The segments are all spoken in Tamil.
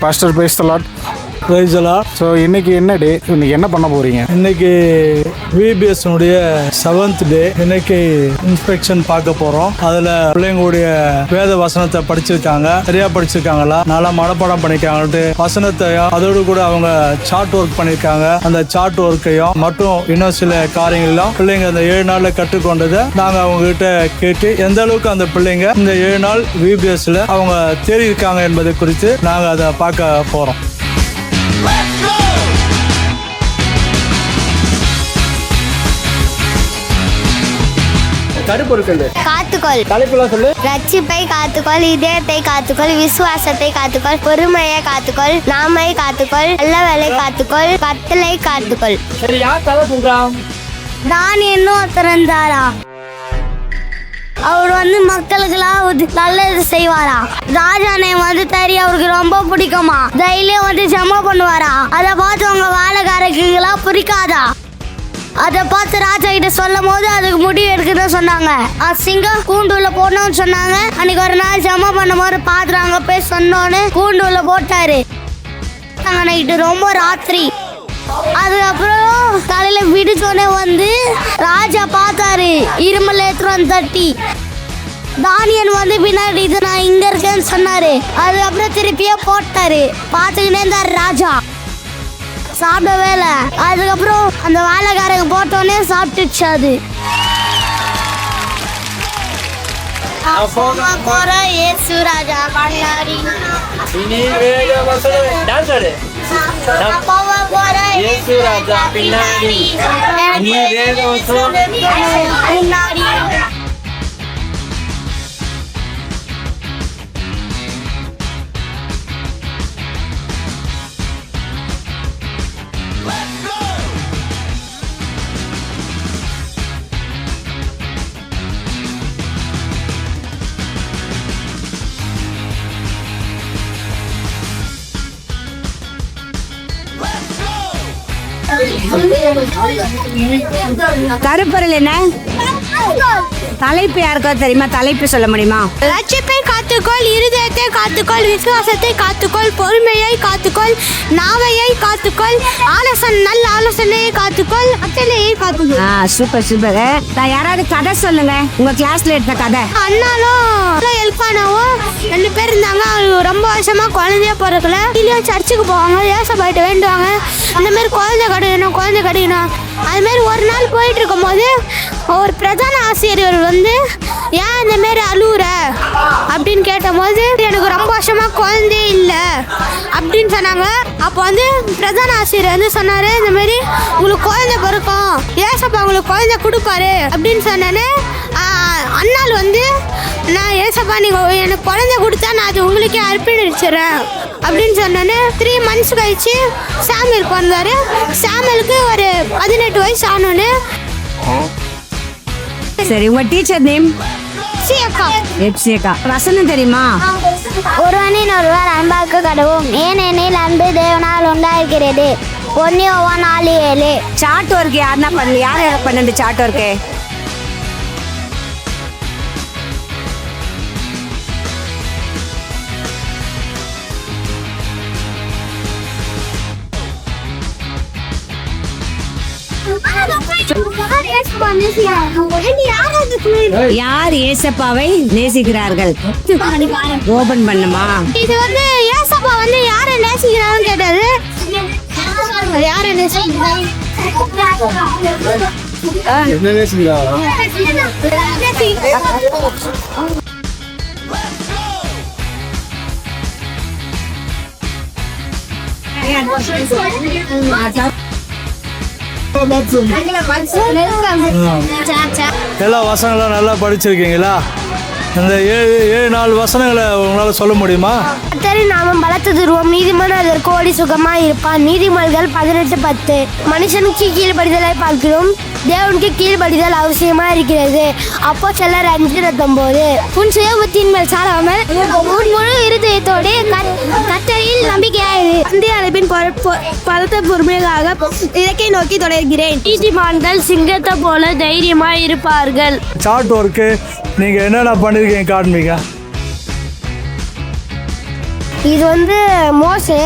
Pastor praise the Lord. Praise the Lord. So இன்னைக்கு என்ன டே? இன்னைக்கு என்ன பண்ண போறீங்க? இன்னைக்கு விபிஎஸ்னுடைய 7th டே. இன்னைக்கு இன்ஸ்பெக்ஷன் பார்க்க போறோம். அதுல பிள்ளைங்களுடைய வேத வசனத்தை படிச்சிருக்காங்க, சரியா படிச்சிருக்காங்களா, நல்லா மனப்பாடம் பண்ணிருக்காங்கன்ட்டு வசனத்தையும் அதோடு கூட அவங்க சார்ட் ஒர்க் பண்ணிருக்காங்க. அந்த சார்ட் ஒர்க்கையும் மற்றும் இன்னும் சில காரியங்களும் பிள்ளைங்க அந்த 7 நாள்ல கற்றுக்கொண்டதை நாங்க அவங்க கிட்ட கேட்டு எந்த அளவுக்கு அந்த பிள்ளைங்க இந்த 7 நாள் விபிஎஸ்ல அவங்க தேறி இருக்காங்க என்பதை குறித்து நாங்க அதை பார்க்க போறோம். காத்துக்கொள். ரட்சிப்பை காத்துக்கொள், இதயத்தை காத்துக்கொள், விசுவாசத்தை காத்துக்கொள், பொறுமையை காத்துக்கொள், நாமை காத்துக்கொள், நல்ல வேலை காத்துக்கொள், கட்டளை காத்துக்கொள். நான் இன்னும் திறந்தாரா? அவர் மக்களுக்கெல்லாம் நல்லது செய்வாரா? ராஜானை தறி அவருக்கு ரொம்ப பிடிக்குமா? தைரியம் ஜமா பண்ணுவாரா? அதை பார்த்து உங்க வேலைக்காரர்களா பிடிக்காதா? அதை பார்த்து ராஜா கிட்ட சொல்லும் போது அதுக்கு முடிவு எடுக்கதான் சொன்னாங்க. சிங்கம் கூண்டுல போடணும்னு சொன்னாங்க. அன்னைக்கு ஒரு நாள் ஜமா பண்ணும் போது பாத்துறாங்க போய் சொன்னோன்னு கூண்டுல போட்டாரு. நைட்டு ரொம்ப ராத்திரி. அதுக்கப்புறம் காலையில விடுச்சோடனே ராஜா பார்த்தாரு இருமல் ஏத்துறோம் தட்டி. தானியன் பின்னாடி இது நான் இங்க இருக்கேன்னு சொன்னாரு. அதுக்கப்புறம் திருப்பியே போட்டாரு. பார்த்துக்கிட்டே இருந்தாரு ராஜா. சாப்பிடவே இல்லை. அதுக்கப்புறம் அந்த வேலைக்காரங்க போட்டோன்னே சாப்பிட்டுச்சு. அது இயேசு ராஜா பின்னாடி கருப்பொருள் என்ன? தலைப்பு யாருக்கோ தெரியுமா? தலைப்பு சொல்ல முடியுமா? ரட்சிப்பை காத்துக்கொள், இருதயத்தை காத்துக்கொள், விசுவாசத்தை காத்துக்கொள், பொறுமையை காத்துக்கொள், நாவையை காத்துக்கொள், நல்ல ஆலோசனையை காத்துக்கொள், கட்டளையை காத்துக்கொள். Super super. யாராவது கதை சொல்லுங்க, உங்க கிளாஸ்ல எடுத்த கதை. அண்ணாலும் எல்பானாவும் 2 பேர் இருந்தாங்க. அவங்க ரொம்ப வருஷமா குழந்தைய பிறக்கல. இல்லையா சர்ச்சுக்கு போவாங்க, ஏசப்பாட்ட வேண்டுவாங்க, இந்த மாதிரி குழந்தை கிடைக்கணும். அது மாதிரி ஒரு நாள் போயிட்டு இருக்கும் போது ஒரு பிரதான ஆசிரியர் ஏன் இந்த மாதிரி அழுவுற அப்படின்னு கேட்டபோது எனக்கு ரொம்ப வருஷமா குழந்தை இல்லை அப்படின்னு சொன்னாங்க. அப்போ பிரதான ஆசிரியர் சொன்னாரு, இந்த மாதிரி உங்களுக்கு குழந்தை பிறக்கும், ஏசப்பா உங்களுக்கு குழந்தை கொடுப்பாரு அப்படின்னு சொன்னானே. அண்ணால் நான் ஏசப்பா நீங்கள் எனக்கு குழந்தை கொடுத்தா நான் அது உங்களுக்கே அர்ப்பணிச்சிடுறேன் அப்படின்னு சொன்னோன்னே 3 months கழிச்சு சாமுவேல் பிறந்தாரு. சாமுவேலுக்கு ஒரு 18 வயசு ஆனோன்னு. சரி, உங்க டீச்சர் நேம்? வசனம் தெரியுமா? ஒருவனின் ஒருவர் அன்பாக்க கடவும், ஏனெனில் அன்பு தேவனால் உண்டாஇருக்கிறது. 1 யோவான் 4:7. சார்ட் ஒர்க் யாருன்னா பண்ணல? யார் பண்ணது சார்ட் ஒர்க்கு? யார் ஏசப்பாவை நேசிக்கிறார்கள்? ஓபன் பண்ணுமா? இது ஏசப்பா யாரை நேசிக்கிறாங்கன்னு கேட்டாரு. யாரை நேசிக்கிறாங்க? எல்லா வசனங்களும் நல்லா படிச்சிருக்கீங்களா? இந்த 7 நாள் வசனங்களை உங்களால் சொல்ல முடியுமா? கர்த்தரின் நாமம் பலத்த துருவம், நீதிமான் அதற்கு ஓடி சுகமாக இருப்பான். நீதிமொழிகள் 18:10. மனுஷனுக்கு கீழ்படிதலை பார்க்கிறோம், தேவனுக்கு கீழ்படிதல் அவசியமா இருக்கிறது. அப்போ சிலர் 5:19. உன் சுயபுத்தியின் மேல் சாராமல் உன் முழு இருதயத்தோடு கர்த்தரில் நம்பிக்கையாயிரு. அந்திய அழைப்பின் பலத்த பொறுமையாக இலக்கை நோக்கி தொடர்கிறேன். நீதிமான்கள் சிங்கத்தை போல தைரியமாய் இருப்பார்கள். சார்ட் ஒர்க்கு நீங்கள் என்னென்ன பண்ணியிருக்கீங்க காட்டுவீங்க? இது வந்து மோசே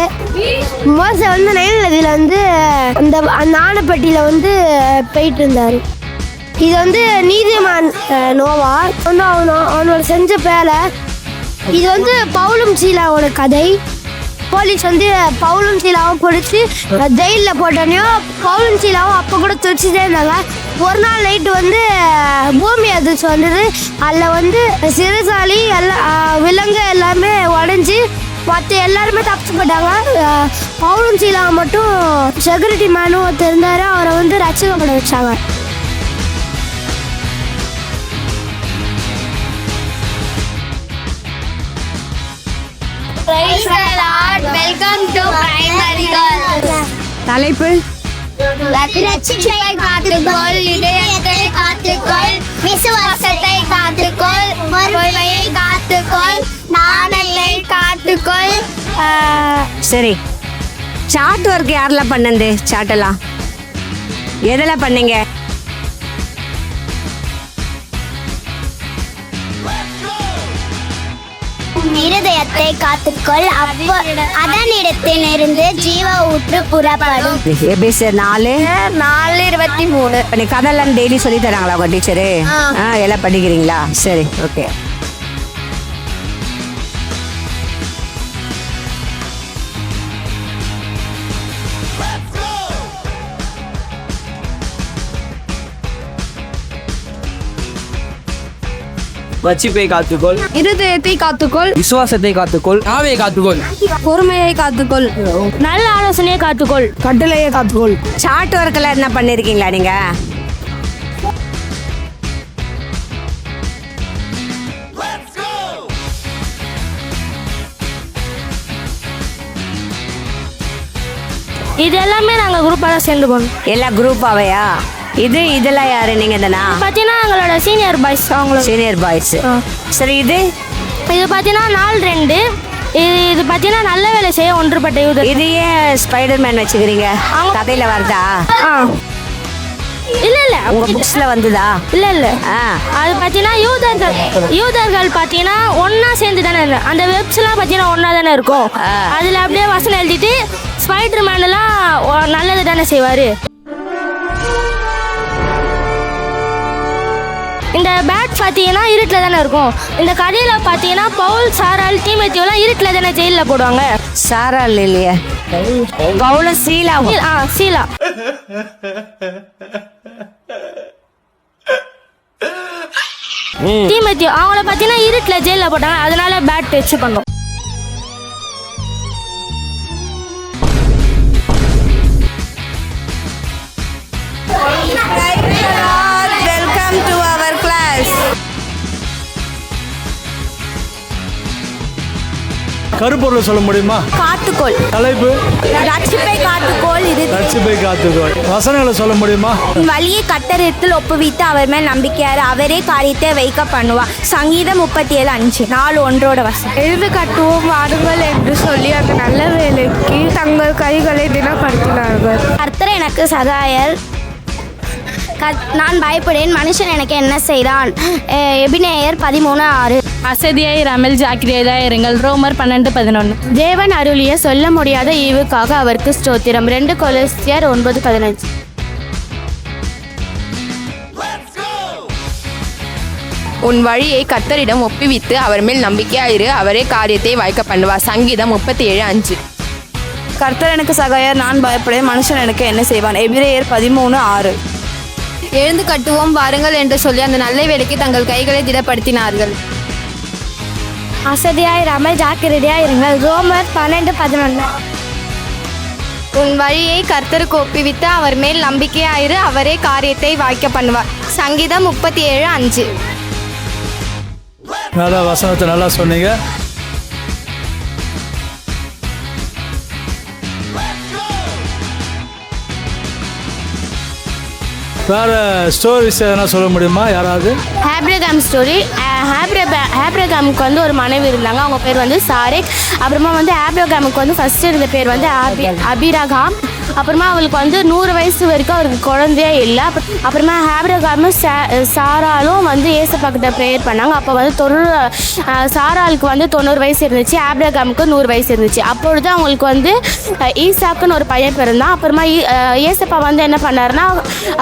வந்து நைல் நதியில் வந்து அந்த ஆணைப்பட்டியில் வந்து போயிட்டு இருந்தார். இது வந்து நீதிமான் நோவா வந்து அவனோட செஞ்ச பேரை. இது வந்து பவுலும் சீலாவோட கதை. போலீஸ் வந்து பவுலும் சீலாவும் பிடிச்சி ஜெயிலில் போட்டோன்னையும் பவுலும் சீலாவும் அப்போ கூட துடிச்சுட்டே இருந்தாங்க. ஒரு நாள் நைட்டு வந்து பூமி அதிர்ச்சி வந்தது. அதில் வந்து சிறைசாலி விலங்கு எல்லாமே உடஞ்சி மற்ற எல்லாருமே தப்பிச்சு போட்டாங்க. பவுலும் சீலாவை மட்டும் செக்யூரிட்டி மேனும் தெரிந்தார். அவரை வந்து ரட்சிக்கப்பட வச்சாங்க. Welcome to primary girls. தலைப்பு ரட்சிப்பை காத்துக்கொள், இதயத்தை காத்துக்கொள், விசுவாசத்தை காத்துக்கொள், பொறுமையை காத்துக்கொள், நாணத்தை காத்துக்கொள். சரி, சார்ட் ஒர்க் யாரெல்லாம் பண்ணது? சார்ட்டெல்லாம் எதெல்லாம் பண்ணீங்க? இருதயத்தை காத்துக்கொள், அப்போ அதனிடத்திலிருந்து ஜீவ ஊற்று புறப்படும். எபிஎஸ்ஆர் 4:23. நீ கதையெல்லாம் டெய்லி சொல்லி தராங்களா உங்க டீச்சரு? எல்லாம் படிக்கிறீங்களா? சரி, ஓகே. ரட்சிப்பை காத்துக்கொள், இருதயத்தை காத்துக்கொள், விசுவாசத்தை காத்துக்கொள், நாவை காத்துக்கொள், பொறுமையை காத்துக்கொள், நல்ல ஆலோசனையை காத்துக்கொள், கட்டளையை காத்துக்கொள். சார்ட் ஒர்க்கெல்லாம் என்ன பண்ணியிருக்கீங்களா நீங்க? இது எல்லாமே நாங்கள் குரூப்பாக தான் சேர்ந்து போனோம். எல்லா குரூப்பாவையா? இதெல்லாம் யாரு? நீங்க தானா? பார்த்தீங்கன்னா எங்களோட சீனியர் பாய்ஸ். அவங்களோட சீனியர் பாய்ஸ். சரி, இது பார்த்தீங்கன்னா 4-2. இது பார்த்தீங்கன்னா நல்ல வேலை செய்ய ஒன்றுபட்ட யூதர். இது ஏன் ஸ்பைடர் மேன் வச்சுக்கிறீங்க? கதையில வருதா? இல்லை உங்க புக்ஸ்ல வந்துதா? இல்லை அது பார்த்தீங்கன்னா யூதர்கள் பார்த்தீங்கன்னா ஒன்றா சேர்ந்து தானே அந்த வெப்ஸ்லாம் பார்த்தீங்கன்னா ஒன்றா தானே இருக்கும். அதில் அப்படியே வசனம் எழுதிட்டு ஸ்பைடர் மேனெல்லாம் நல்லது தானே செய்வார். இந்த பேட் பார்த்தீங்கன்னா இருட்டில் தானே இருக்கும். இந்த கதையில் பார்த்தீங்கன்னா பவுல், சாரால், தீமோத்தேயுலாம் இருட்டில் தானே ஜெயிலில் போடுவாங்க. சாரால் இல்லையே, பவுலும் சீலா. சீலா. தீமோத்தேயு அவங்கள பார்த்தீங்கன்னா இருட்டில் ஜெயிலில் போட்டாங்க. அதனால பேட் வச்சு பண்ணோம். Welcome to our class. கருப்பொருளை சொல்ல முடியுமா? காத்துக்கொள். தலைப்பு ரட்சிப்பை காத்துக்கொள், ரட்சிப்பை காத்துக்கொள். வசனங்களை சொல்ல முடியுமா? வழியை கட்டரத்தில் ஒப்புவித்து அவர் மேல் நம்பிக்கையார், அவரே காரியத்தை வைக்க பண்ணுவார். சங்கீதம் 37:5. 4:1 வசனம். எழுது கட்டுவோம் வாடுங்கள் என்று சொல்லி அந்த நல்ல வேலைக்கு தங்கள் கைகளை தினப்படுத்தினார்கள். கர்த்தர் எனக்கு சகாயர், நான் பயப்படேன், மனுஷன் எனக்கு என்ன செய்தான். எபிரேயர் 13:6. அசதியாய் ரமல் ஜாக்கிரதையாய் இருங்கள். ரோமர் 12:11. தேவன் அருளிய சொல்ல முடியாத ஈவுக்காக அவருக்கு ஸ்தோத்திரம். 2 கொலோசியர் 9:15. உன் வழியை கர்த்தரிடம் ஒப்புவித்து அவர் மேல் நம்பிக்கையாயிரு, அவரே காரியத்தை வாய்க்க பண்ணுவார். சங்கீதம் 37:5. கர்த்தர் எனக்கு சகாயர், நான் பயப்படேன், மனுஷன் எனக்கு என்ன செய்வான். எபிரேயர் 13:6. எழுந்து கட்டுவோம் வாருங்கள் என்று சொல்லி அந்த நல்ல வேலைக்கு தங்கள் கைகளை திடப்படுத்தினார்கள். அசதியாய் ரமல் ஜாக்கிரதையாய் இருங்கள். ரோமர் 12:11. உன் வழியை கர்த்தருக்கு ஒப்புவித்து அவர் மேல் நம்பிக்கையாயிரு, அவரே காரியத்தை வாய்க்க பண்ணுவார். சங்கீதம் 37:5. நல்லா வசனத்தை நல்லா சொன்னீங்க. வேற ஸ்டோரிஸ் எதனா சொல்ல முடியுமா யாராவது? Abraham story. ஆப்ரகாமுக்கு வந்து ஒரு மனைவி இருந்தாங்க. அவங்க பேர் வந்து சாரேக். அப்புறமா வந்து ஆப்ரகாமுக்கு வந்து ஃபர்ஸ்ட் இருந்த பேர் வந்து அபிரகாம். அப்புறமா அவளுக்கு வந்து 100 வயசு வரைக்கும் அவருக்கு குழந்தையே இல்லை. அப்புறமா ஆபிரகாமும் சாராலும் வந்து ஏசப்பா கிட்ட ப்ரேயர் பண்ணாங்க. அப்போ வந்து சாராளுக்கு வந்து 90 வயசு இருந்துச்சு, ஆபிரகாமுக்கு 100 வயசு இருந்துச்சு. அப்பொழுது அவங்களுக்கு வந்து ஈசாக்குன்னு ஒரு பையன் பிறந்தான். அப்புறமா ஏசப்பா வந்து என்ன பண்ணாருன்னா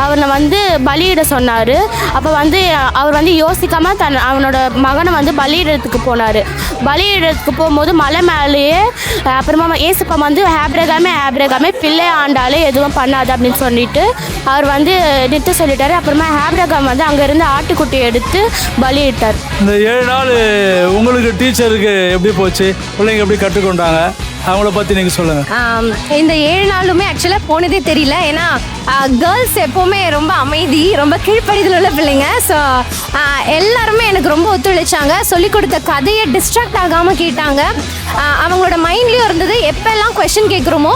அவனை வந்து பலியிட சொன்னார். அப்போ வந்து அவர் வந்து யோசிக்காமல் அவனோட மகனை வந்து பலியிடத்துக்கு போனார். பலியிடத்துக்கு போகும்போது மலை மேலேயே அப்புறமா ஏசப்பா வந்து ஆபிரகாமே பிள்ளை ஆண்டாலே எதுவும் பண்ணாது அப்படின்னு சொல்லிட்டு அவர் வந்து நிறுத்த சொல்லிட்டாரு. அப்புறமா ஆபிரகாம் வந்து அங்கேருந்து ஆட்டுக்குட்டி எடுத்து பலியிட்டார். இந்த 7 நாள் உங்களுக்கு டீச்சருக்கு எப்படி போச்சு? பிள்ளைங்க எப்படி கற்றுக்கொண்டாங்க? அவங்கள பற்றி நீங்கள் சொல்லுங்கள். இந்த 7 நாளுமே ஆக்சுவலாக போனதே தெரியல. ஏன்னா கேர்ள்ஸ் எப்போவுமே ரொம்ப அமைதி, ரொம்ப கீழ்ப்படிதல் உள்ள பிள்ளைங்க. ஸோ எல்லாருமே எனக்கு ரொம்ப ஒத்துழைச்சாங்க. சொல்லிக் கொடுத்த கதையை டிஸ்ட்ராக்ட் ஆகாமல் கேட்டாங்க. அவங்களோட மைண்ட்லேயும் இருந்தது எப்போல்லாம் கொஷின் கேட்குறோமோ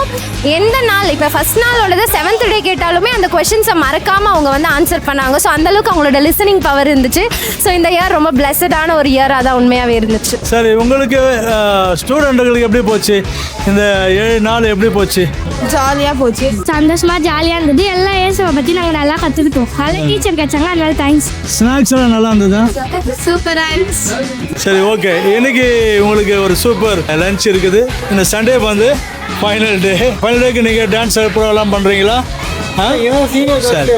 எந்த நாள், இப்போ ஃபஸ்ட் நாளோடது 7th டே கேட்டாலுமே அந்த கொஷின்ஸை மறக்காமல் அவங்க வந்து ஆன்சர் பண்ணாங்க. ஸோ அந்தளவுக்கு அவங்களோட லிசனிங் பவர் இருந்துச்சு. ஸோ இந்த இயர் ரொம்ப பிளஸடான ஒரு இயராக தான் உண்மையாகவே இருந்துச்சு. சரி, உங்களுக்கு ஸ்டூடெண்ட்டுகளுக்கு எப்படி போச்சு? இந்த 7 நாள் எப்படி போச்சு? ஜாலியாக போச்சு, சந்தோஷமா ஜாலியாக இருந்தது. எல்லாம் ஏசப்பை பற்றி நாங்கள் நல்லா கற்றுக்கிட்டோம். அதில் டீச்சர் கிடைச்சாங்க, அதனால தேங்க்ஸ். ஸ்நாக்ஸ் எல்லாம் நல்லா இருந்ததா? சூப்பராக இருந்துச்சு. சரி, ஓகே. இன்னைக்கு உங்களுக்கு ஒரு சூப்பர் லஞ்ச் இருக்குது. இந்த சண்டே வந்து ஃபைனல் டேக்கு நீங்கள் டான்ஸ் ப்ரோக்ராம் பண்ணுறீங்களா? சரி,